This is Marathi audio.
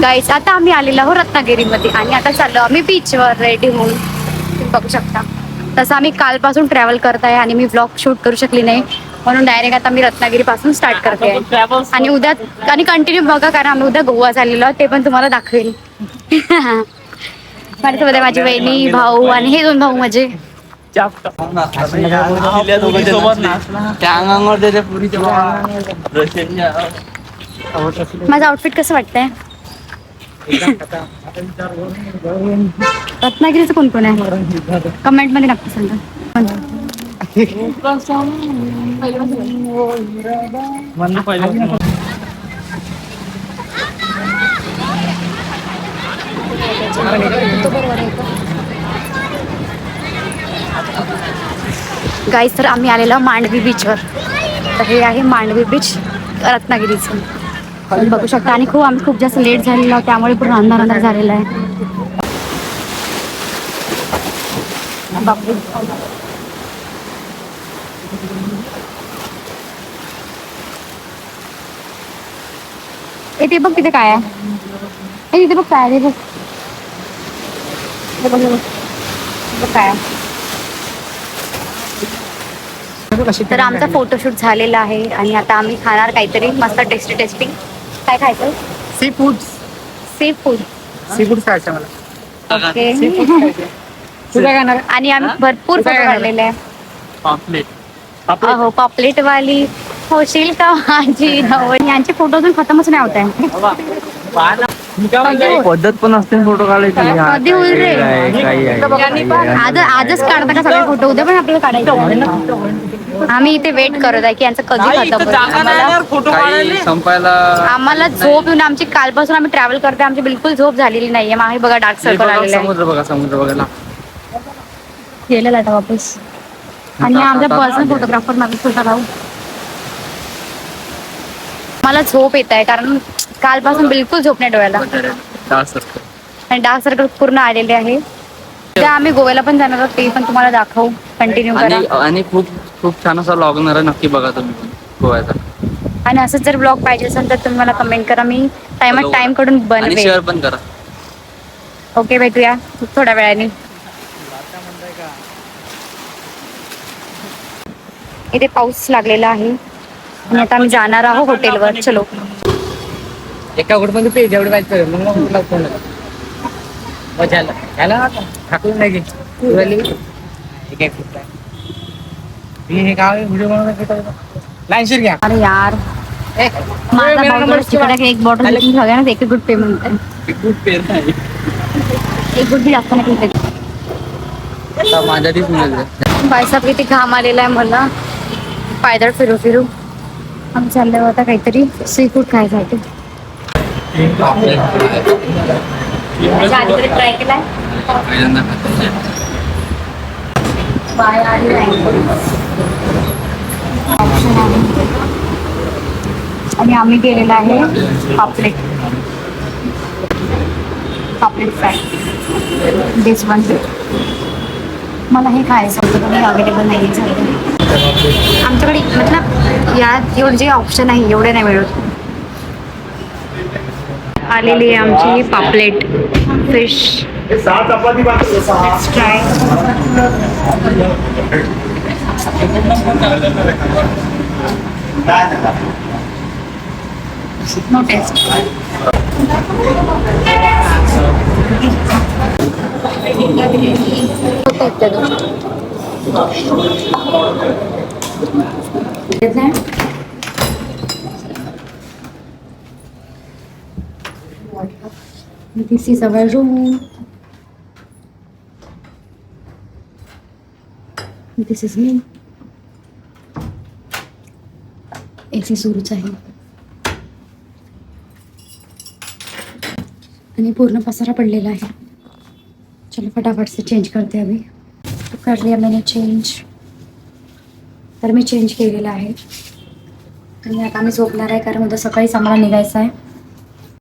गाईस आता आम्ही आलेलो आहोत रत्नागिरीमध्ये आणि आता चाललो आम्ही बीचवर रेडी होऊन. तुम्ही बघू शकता तसं आम्ही कालपासून ट्रॅव्हल करत आहे आणि मी ब्लॉग शूट करू शकली नाही म्हणून डायरेक्ट आता मी रत्नागिरी पासून स्टार्ट करते आणि उद्या आणि कंटिन्यू बघा कारण आम्ही उद्या गोवा चाललेलो आहोत ते पण तुम्हाला दाखवेल. माझ्यासोबत माझी बहिणी भाऊ आणि हे 2 भाऊ माझे. माझं आउटफिट कसं वाटतंय? रत्नागिरीचं कोण कोण आहे कमेंट मध्ये नक्की सांगा. गाईस तर आम्ही आलेलो मांडवी बीचवर. तर हे आहे मांडवी बीच रत्नागिरीचं. बघू शकता आणि आम्ही खूप जास्त लेट झालेलो आहोत त्यामुळे पूर्ण अंधार झालेला आहे. ते बघ तिथे काय आहे. तिथे बघ काय आहे. बघ काय आहे. तर आमचा फोटोशूट झालेला आहे आणि आता आम्ही खाणार काहीतरी मस्त टेस्टी. काय खायचं? सी फूड खायचं मला. ओके. तुझ्या खाणार आणि आम्ही भरपूर फोटो काढलेले आहे. हो पॉपलेट वाली होशील का माझी यांचे फोटो अजून खतमच नाही होत आहे. पद्धत पण असते फोटो काढायची. कधी होईल रे? आजच काढता का सगळे फोटो? उद्या पण आपल्याला काढायचं. आम्ही इथे वेट करत आहे की यांचं कधी खतम संपायला. आम्हाला झोप येऊन आमची कालपासून आम्ही ट्रॅव्हल करते आमची बिलकुल झोप झालेली नाहीये. मागे बघा डार्क सर्कल आलेला आहे. समुद्र बघायला गेलेला आता वापस. आणि आमचा पर्सनल फोटोग्राफर नवीन तुझा भाऊ. मला झोप येत आहे कारण कालपासून बिलकुल झोप नाही डोळ्याला आणि डार्क सर्कल पूर्ण आलेले आहे. त्या आम्ही गोव्याला पण जाणार आहोत ते पण तुम्हाला दाखवू. कंटिन्यू करा आणि खूप छान असा व्लॉग होणार आहे. नक्की बघा तुम्ही गोव्याचा. आणि असंच जर ब्लॉग पाहिजे असेल तर तुम्ही मला कमेंट करा. मी टाइम कडून बनवेल. शेअर पण करा. ओके भेटूया थोड्या वेळाने. इथे पाऊस लागलेला आहे आणि आता आम्ही जाणार आहोत हॉटेलवर. चलो. एका गुडमध्ये पे जेवढे पाहिजे मग फोन ठाकून नाही हे गाव व्हिडिओ लाईनशीर घ्या. अरे यार माझा भाऊ एक बॉटल ना एक गुड पेमेंट आहे. एक गुड भी जास्त नाही. माझ्या बायसाब किती घाम आलेला आहे मला. पायदळ फिरू आम्ही चाललो होता काहीतरी सी फूड खायसाठी. ट्राय केलाय आणि आम्ही गेलेला आहे पापलेट फ्राय. दिस वन मला हे खायचं होतं पण अवेलेबल नाही झालं आमच्याकडे. मतलब यात एवढे जे ऑप्शन आहे एवढे नाही मिळत. आलेली आहे आमची पापलेट fish. Try. No taste. This is our room. This is me. AC सुरूच आहे आणि पूर्ण पसारा पडलेला आहे. चलो फटाफट से चेंज करते अभी. तो कर लिया मैंने चेंज. तर मी चेंज केलेला आहे आणि आता आम्ही झोपणार आहे कारण उद्या सकाळीच आम्हाला निघायचं आहे.